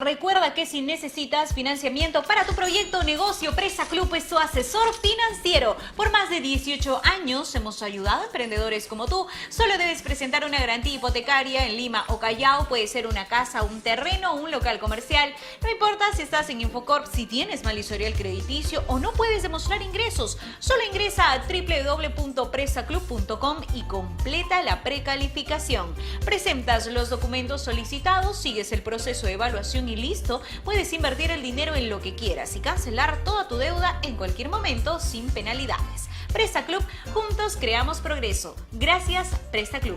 Recuerda que si necesitas financiamiento para tu proyecto o negocio, Presa Club es tu asesor financiero. Por más de 18 años hemos ayudado a emprendedores como tú. Solo debes presentar una garantía hipotecaria en Lima o Callao. Puede ser una casa, un terreno o un local comercial. No importa si estás en Infocorp, si tienes mal historial crediticio o no puedes demostrar ingresos. Solo ingresa a www.presaclub.com y completa la precalificación. Presentas los documentos solicitados, sigues el proceso de evaluación y listo, puedes invertir el dinero en lo que quieras y cancelar toda tu deuda en cualquier momento sin penalidades. Presta Club, juntos creamos progreso. Gracias, Presta Club.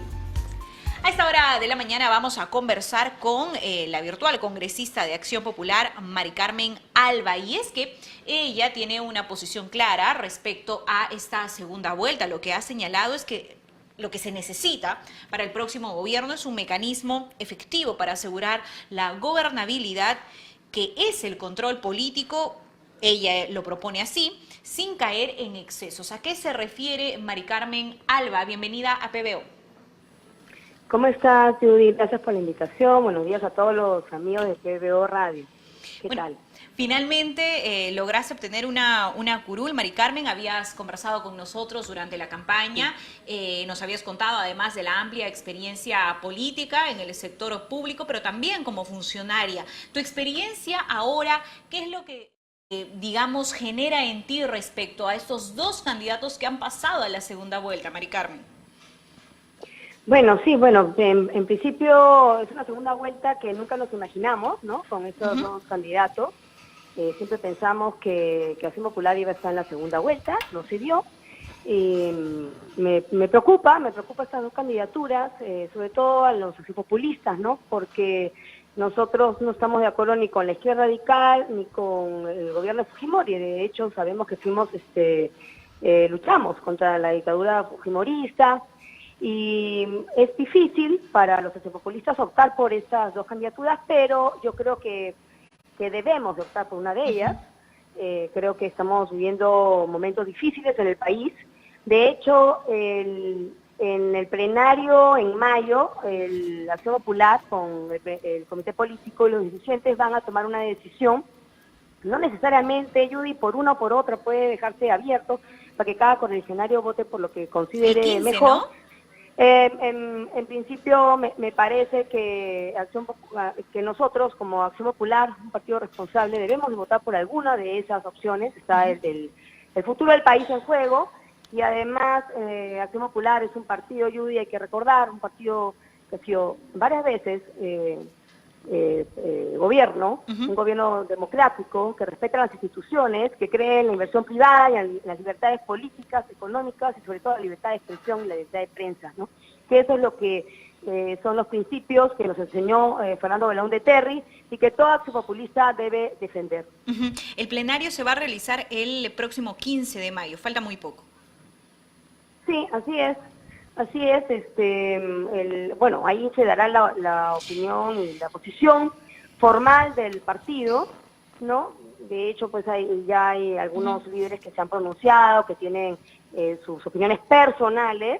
A esta hora de la mañana vamos a conversar con la virtual congresista de Acción Popular, Mari Carmen Alba, y es que ella tiene una posición clara respecto a esta segunda vuelta. Lo que ha señalado es que lo que se necesita para el próximo gobierno es un mecanismo efectivo para asegurar la gobernabilidad, que es el control político. Ella lo propone así, sin caer en excesos. ¿A qué se refiere Mari Carmen Alba? Bienvenida a PBO. ¿Cómo estás, Judy? Gracias por la invitación. Buenos días a todos los amigos de PBO Radio. ¿Qué tal? Finalmente lograste obtener una curul, Mari Carmen. Habías conversado con nosotros durante la campaña, nos habías contado además de la amplia experiencia política en el sector público, pero también como funcionaria. Tu experiencia ahora, ¿qué es lo que, digamos, genera en ti respecto a estos dos candidatos que han pasado a la segunda vuelta, Mari Carmen? Bueno, sí, bueno, en principio es una segunda vuelta que nunca nos imaginamos, ¿no? Con estos dos candidatos. Siempre pensamos que Acción Popular iba a estar en la segunda vuelta, no se dio. Me preocupa estas dos candidaturas, sobre todo a los populistas, ¿no? Porque nosotros no estamos de acuerdo ni con la izquierda radical ni con el gobierno de Fujimori. De hecho, sabemos que luchamos contra la dictadura fujimorista. Y es difícil para los populistas optar por estas dos candidaturas, pero yo creo que debemos de optar por una de ellas. Creo que estamos viviendo momentos difíciles en el país. De hecho, en el plenario en mayo, la Acción Popular con el Comité Político y los dirigentes van a tomar una decisión. No necesariamente, Judy, por una o por otra, puede dejarse abierto para que cada correligionario vote por lo que considere 15, mejor. ¿No? En principio me parece que nosotros como Acción Popular, un partido responsable, debemos de votar por alguna de esas opciones. Está el futuro del país en juego, y además Acción Popular es un partido, Judy, hay que recordar, un partido que ha sido varias veces gobierno, un gobierno democrático, que respeta las instituciones, que cree en la inversión privada y en las libertades políticas, económicas y sobre todo la libertad de expresión y la libertad de prensa, ¿no? Que eso es lo que son los principios que nos enseñó Fernando Belaúnde Terry y que todo acción populista debe defender. El plenario se va a realizar el próximo 15 de mayo, falta muy poco. Sí, así es. Así es, bueno, ahí se dará la opinión y la posición formal del partido, ¿no? De hecho, pues ya hay algunos líderes que se han pronunciado, que tienen sus opiniones personales,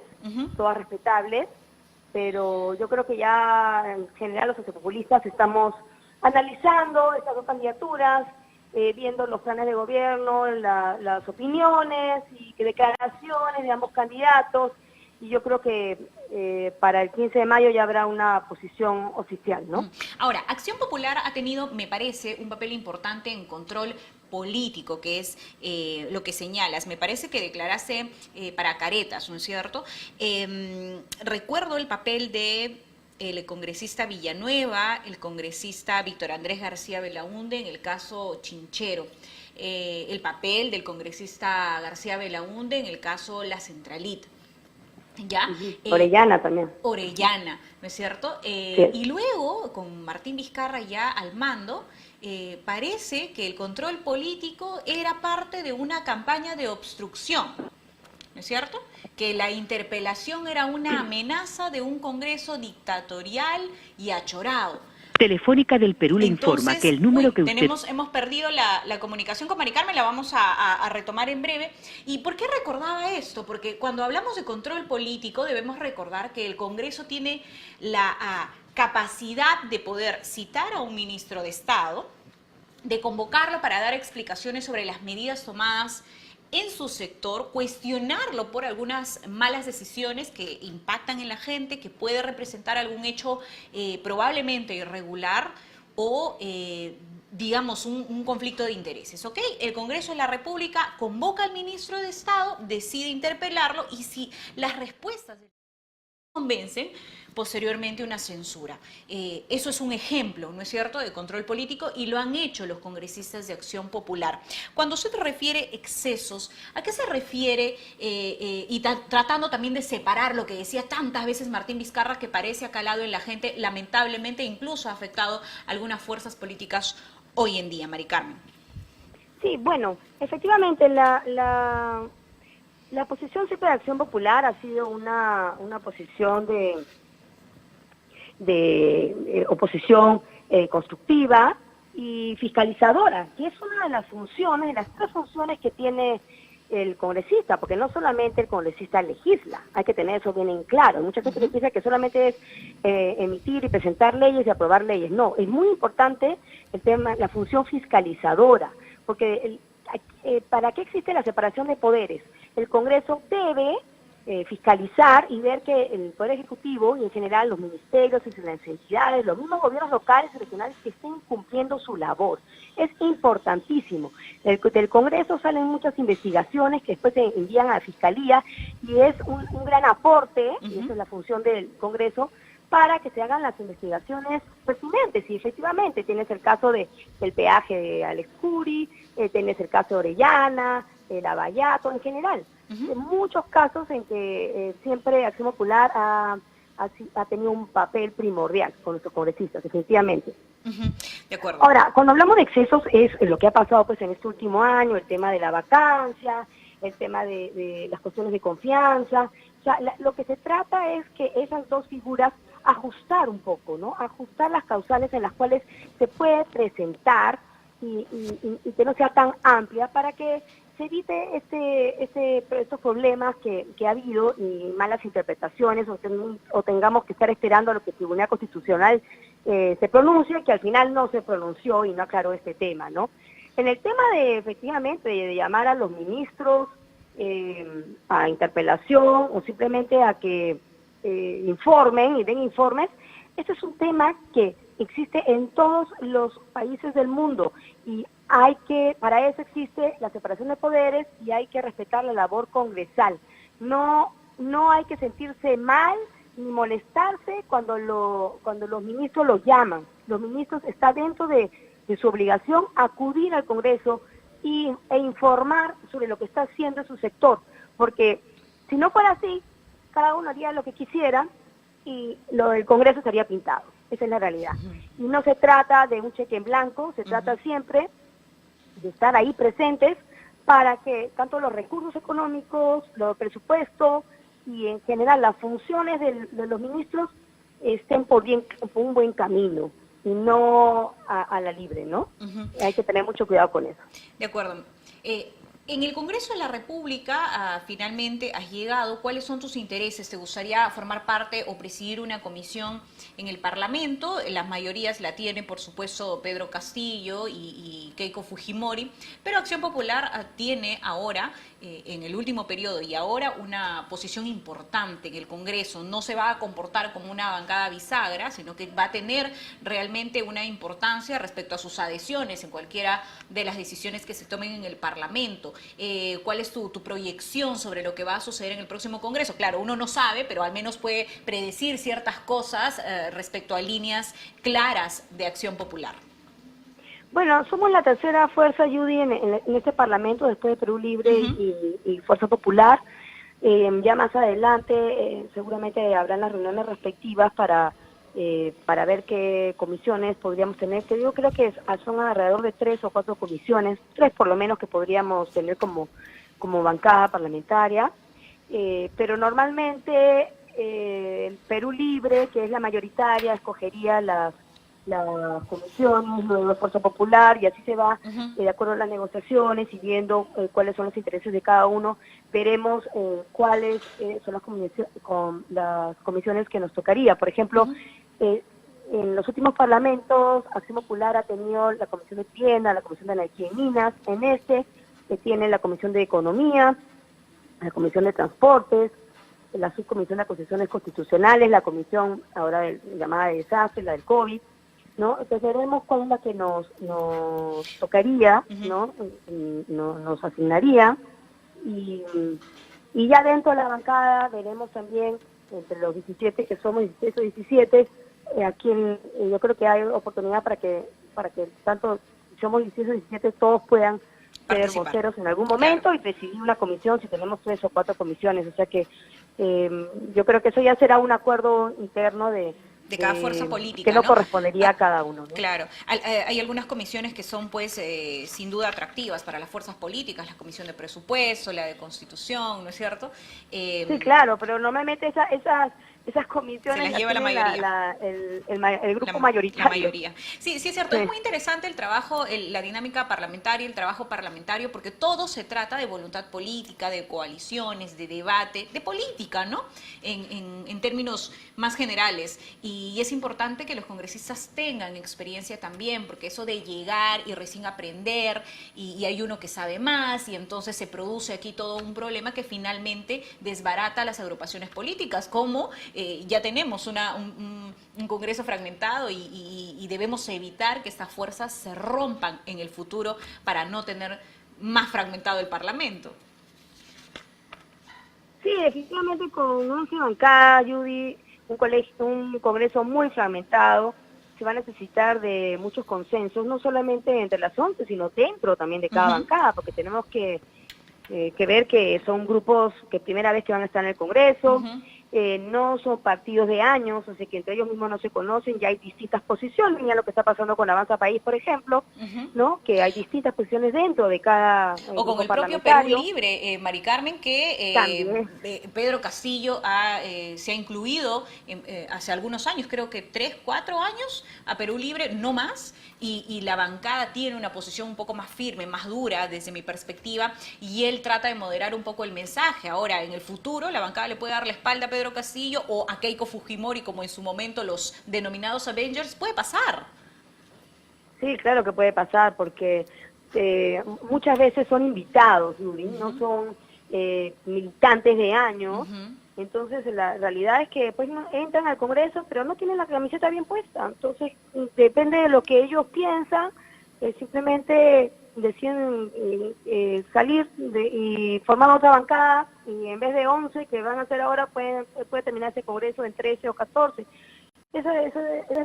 todas respetables, pero yo creo que ya en general los sociopopulistas estamos analizando estas dos candidaturas, viendo los planes de gobierno, las opiniones y declaraciones de ambos candidatos. Y yo creo que para el 15 de mayo ya habrá una posición oficial, ¿no? Ahora, Acción Popular ha tenido, me parece, un papel importante en control político, que es lo que señalas. Me parece que declaraste para Caretas, ¿no es cierto? Recuerdo el papel de el congresista Villanueva, el congresista Víctor Andrés García Belaúnde en el caso Chinchero. El papel del congresista García Belaúnde en el caso La Centralita. ¿Ya? Orellana también. Orellana, ¿no es cierto? Sí. Y luego, con Martín Vizcarra ya al mando, parece que el control político era parte de una campaña de obstrucción, ¿no es cierto? Que la interpelación era una amenaza de un Congreso dictatorial y achorado. Telefónica del Perú le informa que el número que usted... Hemos perdido la comunicación con Mari Carmen, la vamos a retomar en breve. ¿Y por qué recordaba esto? Porque cuando hablamos de control político debemos recordar que el Congreso tiene la capacidad de poder citar a un ministro de Estado, de convocarlo para dar explicaciones sobre las medidas tomadas en su sector, cuestionarlo por algunas malas decisiones que impactan en la gente, que puede representar algún hecho probablemente irregular o digamos, un conflicto de intereses, ¿ok? El Congreso de la República convoca al ministro de Estado, decide interpelarlo y si las respuestas convencen, posteriormente una censura. Eso es un ejemplo, ¿no es cierto?, de control político y lo han hecho los congresistas de Acción Popular. Cuando usted refiere excesos, ¿a qué se refiere? Y tratando también de separar lo que decía tantas veces Martín Vizcarra, que parece ha calado en la gente, lamentablemente incluso ha afectado a algunas fuerzas políticas hoy en día, Mari Carmen. Sí, bueno, efectivamente la posición siempre de Acción Popular ha sido una posición de oposición constructiva y fiscalizadora, que es una de las funciones, de las tres funciones que tiene el congresista, porque no solamente el congresista legisla, hay que tener eso bien en claro. Mucha gente piensa que solamente es emitir y presentar leyes y aprobar leyes. No, es muy importante el tema, la función fiscalizadora, porque ¿para qué existe la separación de poderes? El Congreso debe fiscalizar y ver que el Poder Ejecutivo y en general los ministerios y las entidades, los mismos gobiernos locales y regionales que estén cumpliendo su labor. Es importantísimo. Del Congreso salen muchas investigaciones que después se envían a la Fiscalía y es un gran aporte, y esa es la función del Congreso, para que se hagan las investigaciones pertinentes. Y efectivamente tienes el caso del peaje de Alex Curi, tienes el caso de Orellana, Lavallato, en general. Muchos casos en que siempre Acción Popular ha tenido un papel primordial con nuestros congresistas, definitivamente. De acuerdo. Ahora, cuando hablamos de excesos es lo que ha pasado pues en este último año, el tema de la vacancia, el tema de las cuestiones de confianza. O sea, lo que se trata es que esas dos figuras ajustar un poco, ¿no? Ajustar las causales en las cuales se puede presentar y que no sea tan amplia para que se evite estos problemas que ha habido y malas interpretaciones o tengamos que estar esperando a lo que el Tribunal Constitucional se pronuncie, que al final no se pronunció y no aclaró este tema, ¿no? En el tema efectivamente, de llamar a los ministros a interpelación o simplemente a que informen y den informes, este es un tema que existe en todos los países del mundo y para eso existe la separación de poderes y hay que respetar la labor congresal. No hay que sentirse mal ni molestarse cuando los ministros los llaman. Los ministros está dentro de su obligación acudir al Congreso e informar sobre lo que está haciendo en su sector, porque si no fuera así, cada uno haría lo que quisiera y el Congreso estaría pintado. Esa es la realidad. Y no se trata de un cheque en blanco, se trata siempre de estar ahí presentes para que tanto los recursos económicos, los presupuestos y en general las funciones de los ministros estén por un buen camino y no a la libre, ¿no? Hay que tener mucho cuidado con eso. De acuerdo. En el Congreso de la República, finalmente has llegado. ¿Cuáles son tus intereses? ¿Te gustaría formar parte o presidir una comisión en el Parlamento? Las mayorías la tienen, por supuesto, Pedro Castillo y Keiko Fujimori, pero Acción Popular tiene ahora, en el último periodo y ahora, una posición importante en el Congreso. No se va a comportar como una bancada bisagra, sino que va a tener realmente una importancia respecto a sus adhesiones en cualquiera de las decisiones que se tomen en el Parlamento. ¿Cuál es tu proyección sobre lo que va a suceder en el próximo Congreso? Claro, uno no sabe, pero al menos puede predecir ciertas cosas respecto a líneas claras de Acción Popular. Bueno, somos la tercera fuerza, Judy, en este Parlamento, después de Perú Libre y Fuerza Popular. Ya más adelante seguramente habrán las reuniones respectivas para ver qué comisiones podríamos tener, que yo creo que son alrededor de 3 o 4 comisiones, 3 por lo menos que podríamos tener como bancada parlamentaria, pero normalmente Perú Libre, que es la mayoritaria, escogería las comisiones, luego la Fuerza Popular, y así se va de acuerdo a las negociaciones y viendo cuáles son los intereses de cada uno. Veremos cuáles son las comisiones que nos tocaría. Por ejemplo, en los últimos parlamentos, Acción Popular ha tenido la Comisión de Vivienda, la Comisión de Energía y Minas, en que tiene la Comisión de Economía, la Comisión de Transportes, la Subcomisión de Acusaciones Constitucionales, la Comisión ahora llamada de Desastre, la del COVID, ¿no? Entonces veremos cuál es la que nos tocaría, ¿no? Nos asignaría, y ya dentro de la bancada veremos también, entre los 17 que somos, 16 o 17, a quien yo creo que hay oportunidad para que tanto somos 16 o 17 todos puedan ser voceros en algún momento y presidir una comisión si tenemos 3 o 4 comisiones. O sea que yo creo que eso ya será un acuerdo interno de cada fuerza política, que no correspondería a cada uno, ¿no? Claro, hay algunas comisiones que son pues sin duda atractivas para las fuerzas políticas, la comisión de presupuesto, la de constitución, ¿no es cierto? Sí, claro, pero normalmente esas comisiones se las lleva la mayoría. El grupo mayoritario. La mayoría. Sí, es cierto, sí. Es muy interesante el trabajo, la dinámica parlamentaria, el trabajo parlamentario, porque todo se trata de voluntad política, de coaliciones, de debate, de política, ¿no? En términos más generales. Y es importante que los congresistas tengan experiencia también, porque eso de llegar y recién aprender, y hay uno que sabe más, y entonces se produce aquí todo un problema que finalmente desbarata las agrupaciones políticas, como ya tenemos un Congreso fragmentado y debemos evitar que estas fuerzas se rompan en el futuro para no tener más fragmentado el Parlamento. Sí, efectivamente con 11 bancadas, Judy, un Congreso muy fragmentado, se va a necesitar de muchos consensos, no solamente entre las 11, sino dentro también de cada bancada, porque tenemos que ver que son grupos que primera vez que van a estar en el Congreso, no son partidos de años, o sea que entre ellos mismos no se conocen, ya hay distintas posiciones, mira lo que está pasando con Avanza País, por ejemplo, ¿no? Que hay distintas posiciones dentro de cada o con el propio Perú Libre, Mari Carmen, que Pedro Castillo se ha incluido hace algunos años, creo que 3, 4 años, a Perú Libre, no más, y la bancada tiene una posición un poco más firme, más dura desde mi perspectiva, y él trata de moderar un poco el mensaje. Ahora, en el futuro, la bancada le puede dar la espalda a Pedro Castillo o a Keiko Fujimori, como en su momento los denominados Avengers, puede pasar. Sí, claro que puede pasar, porque muchas veces son invitados, Yuri, no son militantes de años. Entonces la realidad es que pues entran al Congreso pero no tienen la camiseta bien puesta, entonces depende de lo que ellos piensan, simplemente deciden salir y formar otra bancada, y en vez de 11 que van a hacer ahora puede terminar ese Congreso en 13 o 14. Esa es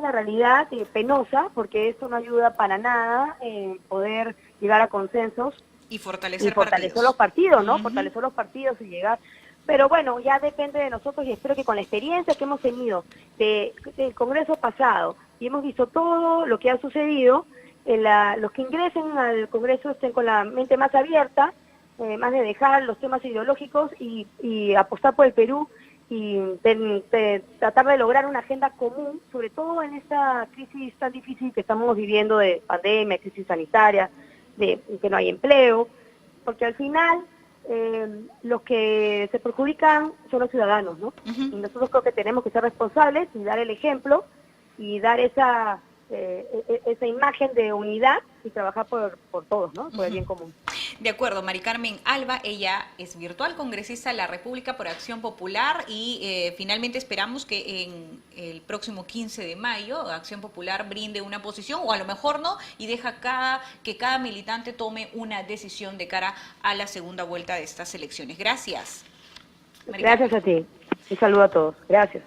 la realidad penosa, porque esto no ayuda para nada en poder llegar a consensos y fortalecer los partidos, ¿no? Fortalecer los partidos y llegar. Pero bueno, ya depende de nosotros, y espero que con la experiencia que hemos tenido del Congreso pasado y hemos visto todo lo que ha sucedido, los que ingresen al Congreso estén con la mente más abierta, más de dejar los temas ideológicos y apostar por el Perú y tratar de lograr una agenda común, sobre todo en esta crisis tan difícil que estamos viviendo de pandemia, crisis sanitaria, de que no hay empleo, porque al final los que se perjudican son los ciudadanos, ¿no? Y nosotros creo que tenemos que ser responsables y dar el ejemplo y dar esa imagen de unidad y trabajar por todos, ¿no? Por el bien común. De acuerdo, Mari Carmen Alba, ella es virtual congresista de la República por Acción Popular, y finalmente esperamos que en el próximo 15 de mayo Acción Popular brinde una posición, o a lo mejor no, y deja que cada militante tome una decisión de cara a la segunda vuelta de estas elecciones. Gracias. Gracias a ti. Un saludo a todos. Gracias.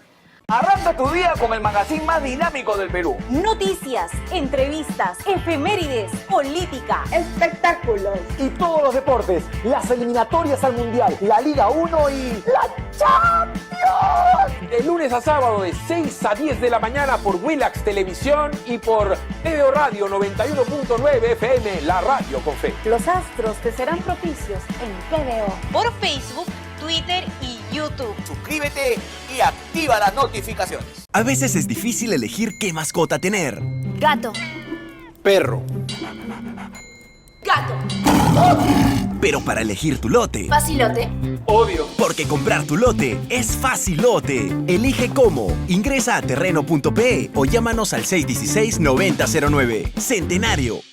Arranca tu día con el magazine más dinámico del Perú. Noticias, entrevistas, efemérides, política, espectáculos y todos los deportes, las eliminatorias al Mundial, la Liga 1 y la Champions. De lunes a sábado de 6 a 10 de la mañana por Willax Televisión y por TVO Radio 91.9 FM, la radio con fe. Los astros te serán propicios en TVO. Por Facebook, Twitter y YouTube. Suscríbete y activa las notificaciones. A veces es difícil elegir qué mascota tener. Gato. Perro. Gato. Pero para elegir tu lote... Facilote. Obvio. Porque comprar tu lote es facilote. Elige cómo. Ingresa a terreno.pe o llámanos al 616-9009. Centenario.